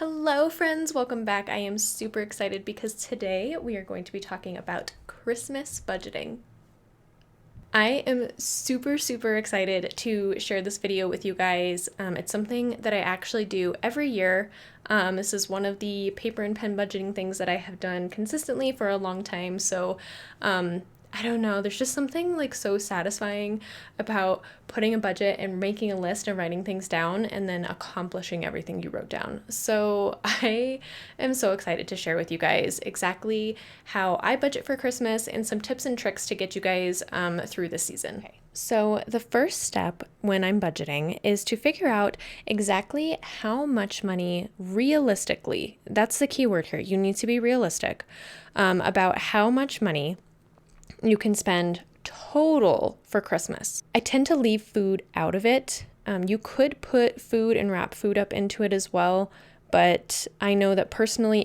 Hello, friends. Welcome back. I am super excited because today we are going to be talking about Christmas budgeting. I am super excited to share this video with you guys. It's something that I actually do every year. This is one of the paper and pen budgeting things that I have done consistently for a long time. So, I don't know, there's just something like so satisfying about putting a budget and making a list and writing things down and then accomplishing everything you wrote down. So I am so excited to share with you guys exactly how I budget for Christmas and some tips and tricks to get you guys through this season. Okay. So, the first step when I'm budgeting is to figure out exactly how much money realistically, that's the key word here, you need to be realistic about how much money you can spend total for Christmas. I tend to leave food out of it. You could put food and wrap food up into it as well, but I know that personally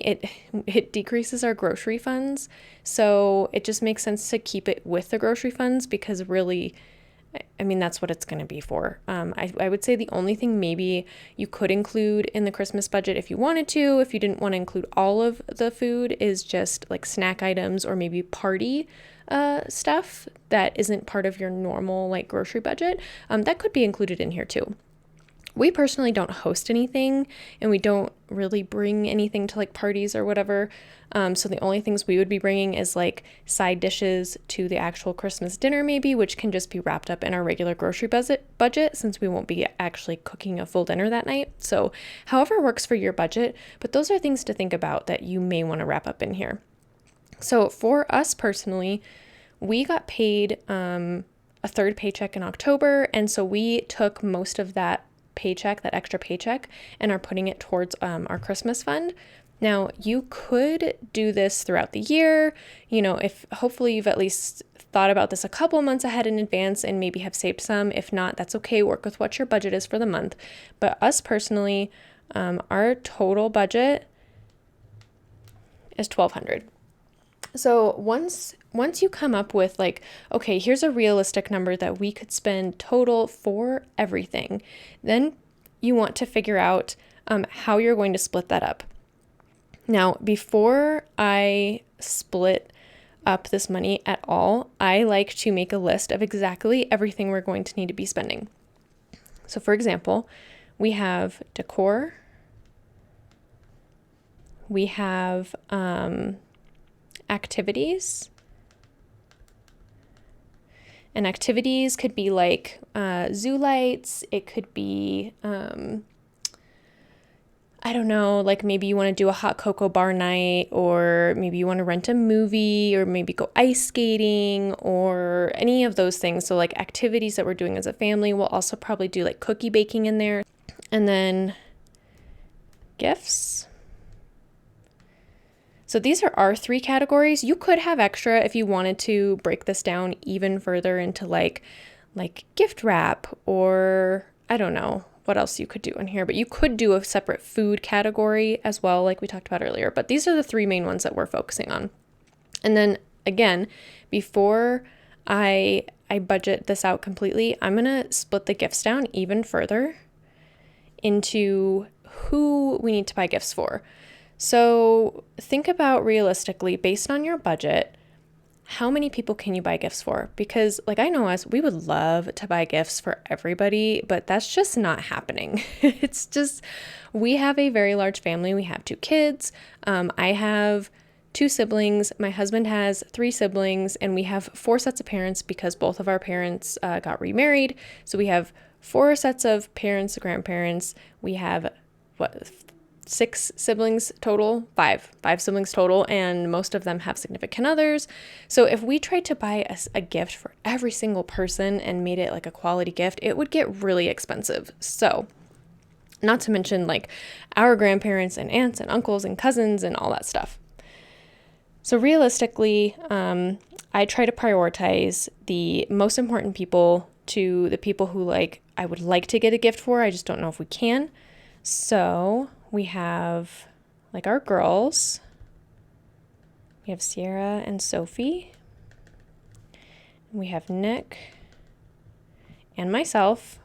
it decreases our grocery funds. So it just makes sense to keep it with the grocery funds because really, I mean, that's what it's going to be for. I would say the only thing maybe you could include in the Christmas budget if you wanted to, if you didn't want to include all of the food, is just like snack items or maybe party stuff that isn't part of your normal like grocery budget. That could be included in here too. We personally don't host anything and we don't really bring anything to like parties or whatever. So the only things we would be bringing is like side dishes to the actual Christmas dinner maybe, which can just be wrapped up in our regular grocery budget since we won't be actually cooking a full dinner that night. So however works for your budget, but those are things to think about that you may want to wrap up in here. So for us personally, we got paid a third paycheck in October, and so we took most of that paycheck, that extra paycheck, and are putting it towards our Christmas fund. Now, you could do this throughout the year, if hopefully you've at least thought about this a couple months ahead in advance and maybe have saved some. If not, that's okay. Work with what your budget is for the month. But us personally, our total budget is $1,200. So once you come up with like, okay, here's a realistic number that we could spend total for everything, then you want to figure out how you're going to split that up. Now, before I split up this money at all, I like to make a list of exactly everything we're going to need to be spending. So for example, we have decor, we have activities. And activities could be like zoo lights. It could be, I don't know, like maybe you want to do a hot cocoa bar night, or maybe you want to rent a movie, or maybe go ice skating, or any of those things. So like activities that we're doing as a family. We'll also probably do like cookie baking in there. And then gifts. So these are our three categories. You could have extra if you wanted to break this down even further into like gift wrap, or I don't know what else you could do in here, but you could do a separate food category as well, like we talked about earlier. But these are the three main ones that we're focusing on. And then again, before I budget this out completely, I'm going to split the gifts down even further into who we need to buy gifts for. So think about realistically, based on your budget, how many people can you buy gifts for? Because like I know us, we would love to buy gifts for everybody, but that's just not happening. It's just, we have a very large family. We have 2 kids. I have 2 siblings. My husband has 3 siblings, and we have 4 sets of parents because both of our parents got remarried. So we have 4 sets of parents, grandparents. We have 6 siblings total, 5 siblings total, and most of them have significant others. So if we tried to buy a gift for every single person and made it like a quality gift, it would get really expensive. So not to mention like our grandparents and aunts and uncles and cousins and all that stuff. So realistically, I try to prioritize the most important people to the people who like I would like to get a gift for. I just don't know if we can. So we have like our girls. We have Sierra and Sophie. We have Nick and myself.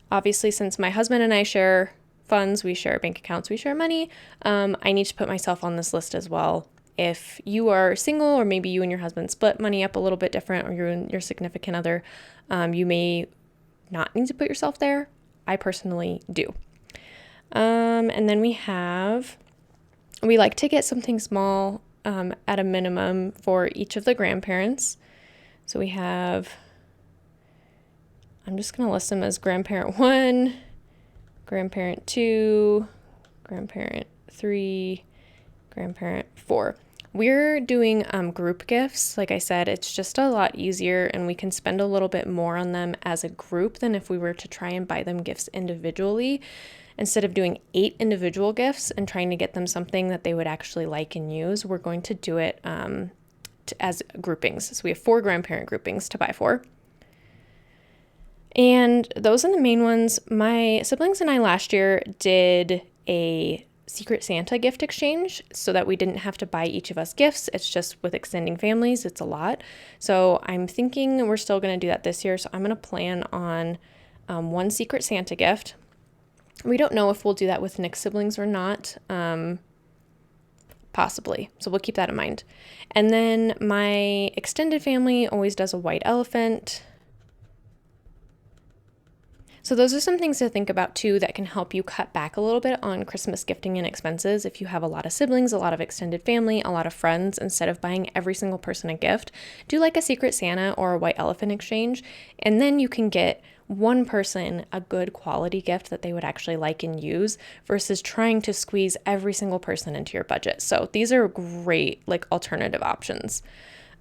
Obviously, since my husband and I share funds, we share bank accounts, we share money. I need to put myself on this list as well. If you are single, or maybe you and your husband split money up a little bit different, or you and your significant other, you may not need to put yourself there. I personally do. And then we like to get something small at a minimum for each of the grandparents. So we have, I'm just going to list them as grandparent 1, grandparent 2, grandparent 3, grandparent 4. We're doing group gifts. Like I said, it's just a lot easier, and we can spend a little bit more on them as a group than if we were to try and buy them gifts individually. Instead of doing 8 individual gifts and trying to get them something that they would actually like and use, we're going to do it as groupings. So we have 4 grandparent groupings to buy for. And those are the main ones. My siblings and I last year did a Secret Santa gift exchange so that we didn't have to buy each of us gifts. It's just with extending families, it's a lot. So I'm thinking we're still going to do that this year. So I'm going to plan on one Secret Santa gift. We don't know if we'll do that with Nick's siblings or not. Possibly. So we'll keep that in mind. And then my extended family always does a white elephant. So those are some things to think about too that can help you cut back a little bit on Christmas gifting and expenses. If you have a lot of siblings, a lot of extended family, a lot of friends, instead of buying every single person a gift, do like a Secret Santa or a white elephant exchange. And then you can get one person a good quality gift that they would actually like and use versus trying to squeeze every single person into your budget. So these are great like alternative options.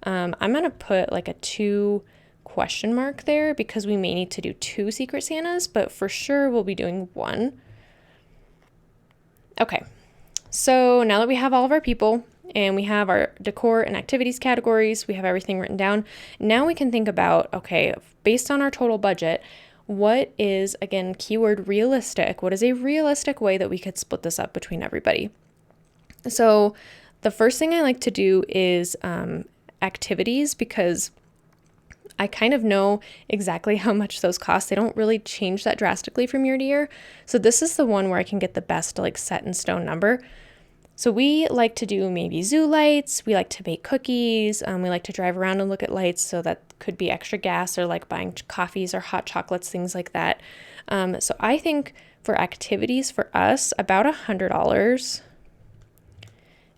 I'm going to put like a 2 question mark there because we may need to do 2 Secret Santas, but for sure we'll be doing 1. Okay, so now that we have all of our people and we have our decor and activities categories, we have everything written down, now we can think about, okay, based on our total budget, what is, again, keyword realistic, what is a realistic way that we could split this up between everybody? So the first thing I like to do is activities, because I kind of know exactly how much those cost. They don't really change that drastically from year to year. So this is the one where I can get the best like set in stone number. So we like to do maybe zoo lights. We like to bake cookies. We like to drive around and look at lights. So that could be extra gas, or like buying coffees or hot chocolates, things like that. So I think for activities for us, about $100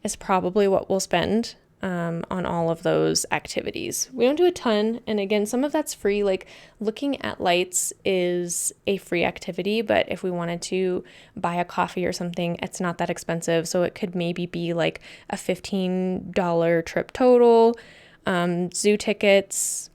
is probably what we'll spend on all of those activities. We don't do a ton. And again, some of that's free. Like looking at lights is a free activity, but if we wanted to buy a coffee or something, it's not that expensive. So it could maybe be like a $15 trip total. Zoo tickets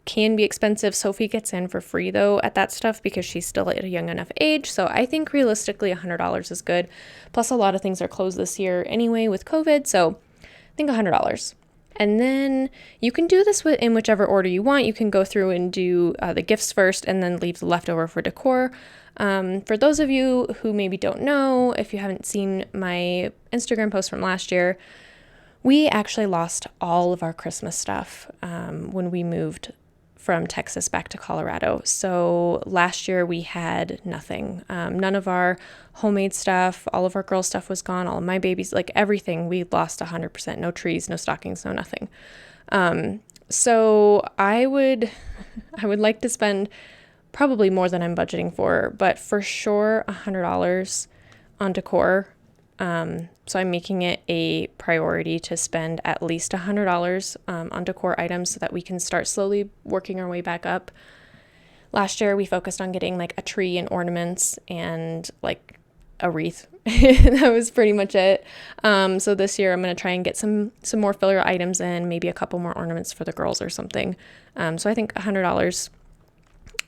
can be expensive. Sophie gets in for free though at that stuff because she's still at a young enough age. So I think realistically $100 is good. Plus a lot of things are closed this year anyway with COVID. So I think $100. And then you can do this in whichever order you want. You can go through and do the gifts first and then leave the leftover for decor. For those of you who maybe don't know, if you haven't seen my Instagram post from last year, we actually lost all of our Christmas stuff when we moved from Texas back to Colorado. So last year we had nothing. None of our homemade stuff, all of our girl stuff was gone. All of my babies, like everything, we lost 100%. No trees, no stockings, no nothing. So I would like to spend probably more than I'm budgeting for, but for sure $100 on decor. So I'm making it a priority to spend at least $100 on decor items so that we can start slowly working our way back up. Last year we focused on getting like a tree and ornaments and like a wreath. That was pretty much it. So this year I'm going to try and get some more filler items in, maybe a couple more ornaments for the girls or something. So I think $100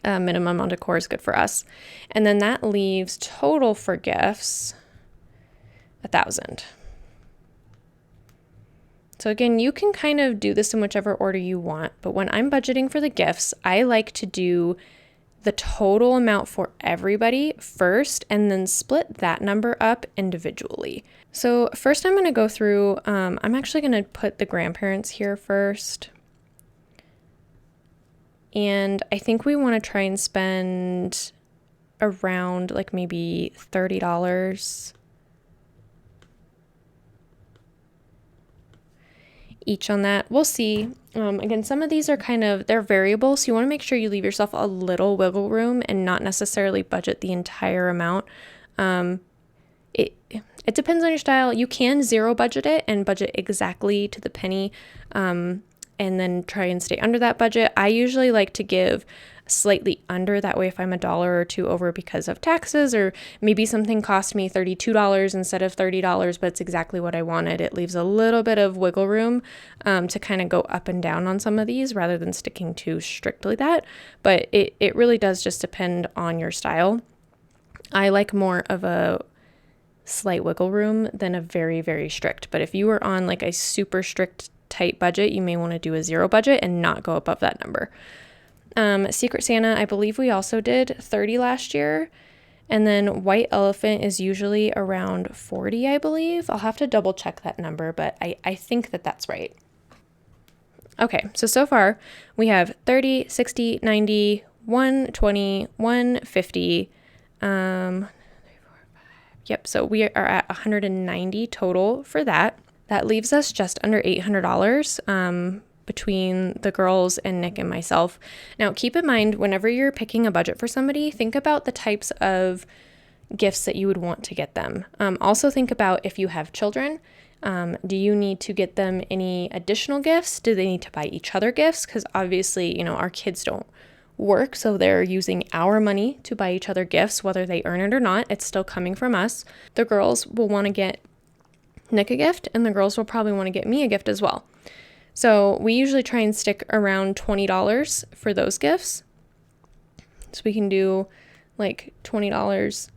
minimum on decor is good for us. And then that leaves total for gifts $1,000. So again, you can kind of do this in whichever order you want, but when I'm budgeting for the gifts, I like to do the total amount for everybody first and then split that number up individually. So first I'm going to go through, I'm actually going to put the grandparents here first. And I think we want to try and spend around like maybe $30 each on that. We'll see. Again, some of these are they're variable, so you want to make sure you leave yourself a little wiggle room and not necessarily budget the entire amount. It depends on your style. You can zero budget it and budget exactly to the penny, and then try and stay under that budget. I usually like to give slightly under, that way if I'm $1 or $2 over because of taxes, or maybe something cost me $32 instead of $30, but it's exactly what I wanted, it leaves a little bit of wiggle room to kind of go up and down on some of these rather than sticking to strictly that. But it really does just depend on your style. I like more of a slight wiggle room than a very, very strict. But if you were on like a super strict tight budget, you may want to do a zero budget and not go above that number. Secret Santa, I believe we also did 30 last year. And then White Elephant is usually around 40, I believe. I'll have to double check that number, but I think that that's right. Okay, so far we have 30, 60, 90, 120, 150. Yep, so we are at 190 total for that. That leaves us just under $800 between the girls and Nick and myself. Now, keep in mind, whenever you're picking a budget for somebody, think about the types of gifts that you would want to get them. Also think about if you have children, do you need to get them any additional gifts? Do they need to buy each other gifts? Because obviously, our kids don't work, so they're using our money to buy each other gifts, whether they earn it or not. It's still coming from us. The girls will want to get Nick a gift, and the girls will probably want to get me a gift as well. So we usually try and stick around $20 for those gifts. So we can do like $20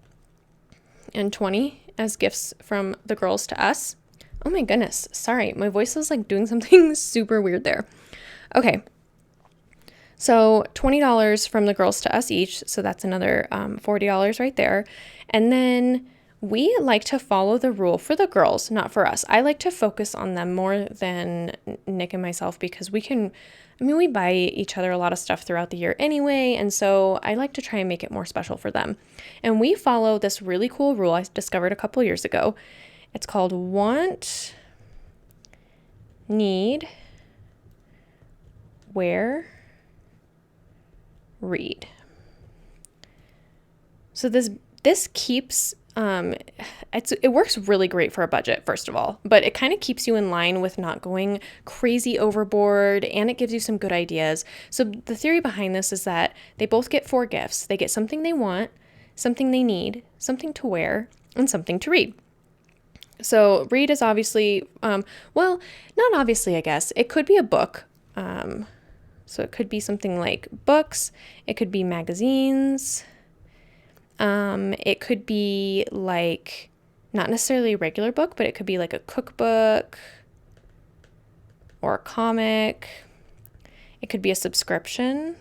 and $20 as gifts from the girls to us. Oh my goodness, sorry, my voice is like doing something super weird there. Okay, so $20 from the girls to us each, so that's another $40 right there. And then we like to follow the rule for the girls, not for us. I like to focus on them more than Nick and myself because we buy each other a lot of stuff throughout the year anyway, and so I like to try and make it more special for them. And we follow this really cool rule I discovered a couple years ago. It's called want, need, wear, read. So this keeps it works really great for a budget, first of all, but it kind of keeps you in line with not going crazy overboard, and it gives you some good ideas. So the theory behind this is that they both get 4 gifts. They get something they want, something they need, something to wear, and something to read. So read is obviously, well, not obviously, I guess. It could be a book. So it could be something like books. It could be magazines. It could be like not necessarily a regular book, but it could be like a cookbook or a comic. It could be a subscription.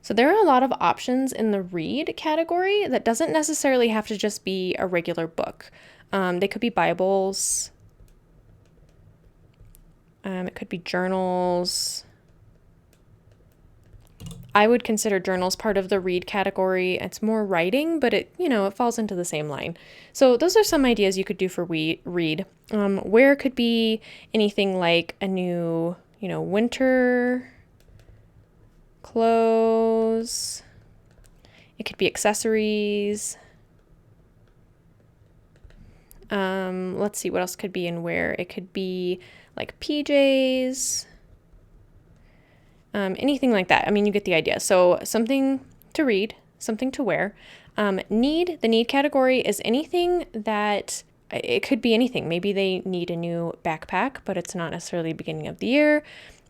So there are a lot of options in the read category that doesn't necessarily have to just be a regular book. They could be Bibles. It could be journals. I would consider journals part of the read category. It's more writing, but it falls into the same line. So those are some ideas you could do for read. Wear could be anything like a new, winter clothes. It could be accessories. Let's see, what else could be in wear? It could be like PJs. Anything like that. You get the idea. So something to read, something to wear. The need category is anything that, it could be anything. Maybe they need a new backpack, but it's not necessarily beginning of the year.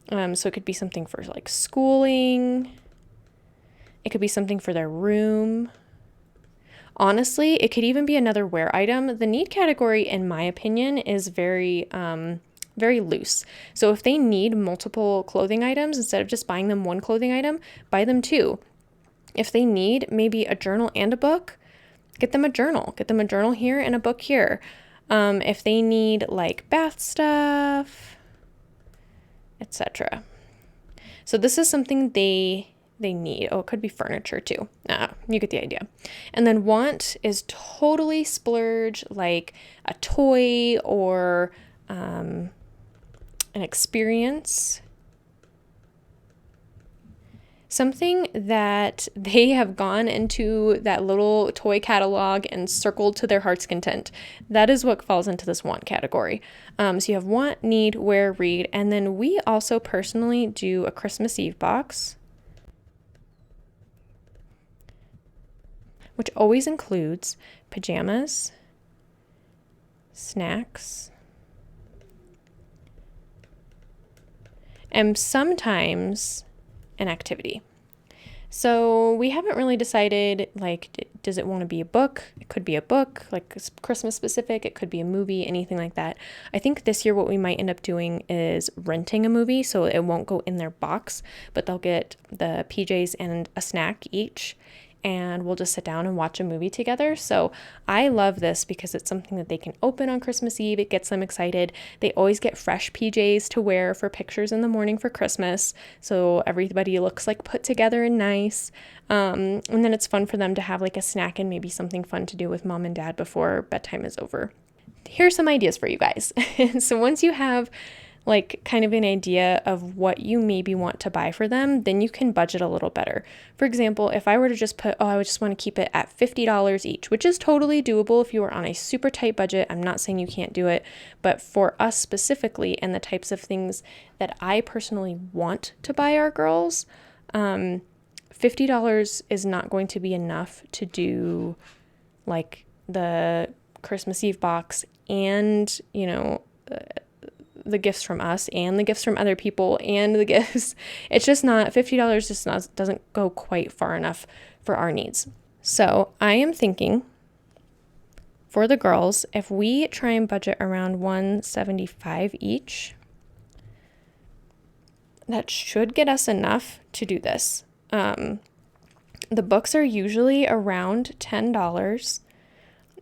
So it could be something for like schooling. It could be something for their room. Honestly, it could even be another wear item. The need category, in my opinion, is very loose. So if they need multiple clothing items, instead of just buying them one clothing item, buy them 2. If they need maybe a journal and a book, get them a journal. Get them a journal here and a book here. If they need like bath stuff, etc. So this is something they need. Oh, it could be furniture too. You get the idea. And then want is totally splurge, like a toy or an experience. Something that they have gone into that little toy catalog and circled to their heart's content. That is what falls into this want category. So you have want, need, wear, read, and then we also personally do a Christmas Eve box, which always includes pajamas, snacks, and sometimes an activity. So we haven't really decided, like, does it want to be a book? It could be a book, like Christmas specific. It could be a movie, anything like that. I think this year what we might end up doing is renting a movie, so it won't go in their box, but they'll get the PJs and a snack each, and we'll just sit down and watch a movie together. So I love this because it's something that they can open on Christmas Eve. It gets them excited. They always get fresh PJs to wear for pictures in the morning for Christmas. So everybody looks like put together and nice. And then it's fun for them to have like a snack and maybe something fun to do with mom and dad before bedtime is over. Here's some ideas for you guys. So once you have like kind of an idea of what you maybe want to buy for them, then you can budget a little better. For example, if I were to just put, I would just want to keep it at $50 each, which is totally doable if you are on a super tight budget. I'm not saying you can't do it, but for us specifically and the types of things that I personally want to buy our girls, $50 is not going to be enough to do like the Christmas Eve box and, you know, the gifts from us and the gifts from other people and the gifts. It's just not, $50 just doesn't go quite far enough for our needs. So I am thinking for the girls, if we try and budget around $175 each, that should get us enough to do this. The books are usually around $10.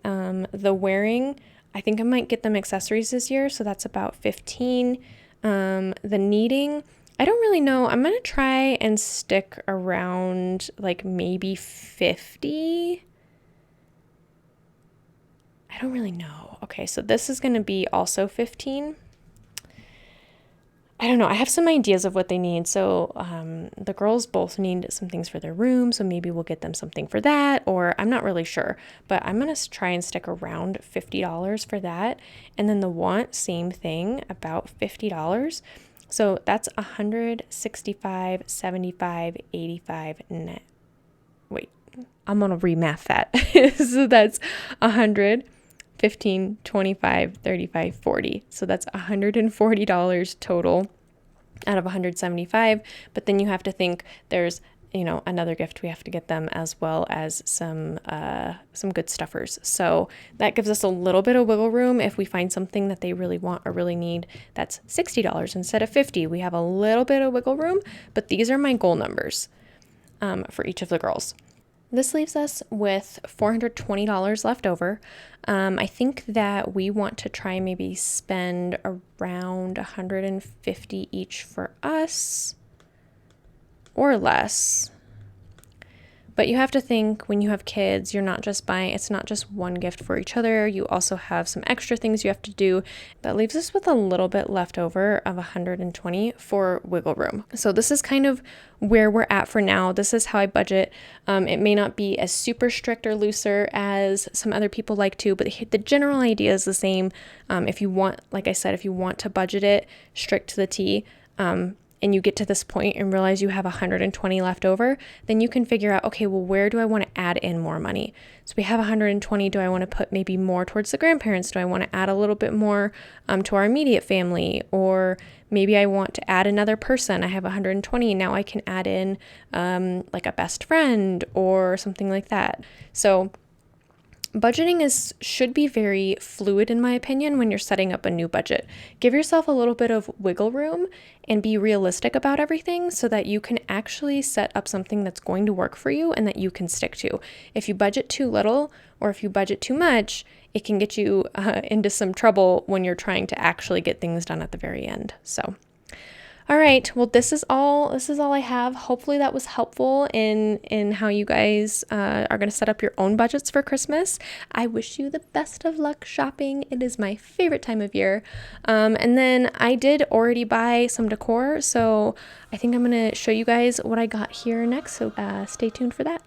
The wearing, I think I might get them accessories this year, so that's about $15. The needing, I don't really know. I'm going to try and stick around like maybe $50. I don't really know. Okay, so this is going to be also $15. I don't know. I have some ideas of what they need. So the girls both need some things for their room. So maybe we'll get them something for that, or I'm not really sure, but I'm going to try and stick around $50 for that. And then the want, same thing, about $50. So that's $165, $75, $85 net. Wait, I'm going to remath that. So that's 100, 15, 25, 35, 40. So that's $140 total out of 175. But then you have to think there's, you know, another gift we have to get them, as well as some good stuffers. So that gives us a little bit of wiggle room. If we find something that they really want or really need, that's $60 instead of $50. We have a little bit of wiggle room, but these are my goal numbers for each of the girls. This leaves us with $420 left over. I think that we want to try maybe spend around $150 each for us or less. But you have to think, when you have kids, you're not just buying, it's not just one gift for each other. You also have some extra things you have to do. That leaves us with a little bit left over of $120 for wiggle room. So this is kind of where we're at for now. This is how I budget. It may not be as super strict or looser as some other people like to, but the general idea is the same. If you want, like I said, if you want to budget it strict to the T, and you get to this point and realize you have $120 left over, then you can figure out, okay, well, where do I want to add in more money? So we have $120. Do I want to put maybe more towards the grandparents? Do I want to add a little bit more to our immediate family? Or maybe I want to add another person. I have $120. Now I can add in like a best friend or something like that. So budgeting should be very fluid, in my opinion, when you're setting up a new budget. Give yourself a little bit of wiggle room and be realistic about everything so that you can actually set up something that's going to work for you and that you can stick to. If you budget too little or if you budget too much, it can get you into some trouble when you're trying to actually get things done at the very end. So, All right. Well, this is all I have. Hopefully that was helpful in how you guys are going to set up your own budgets for Christmas. I wish you the best of luck shopping. It is my favorite time of year. And then I did already buy some decor, so I think I'm going to show you guys what I got here next. So stay tuned for that.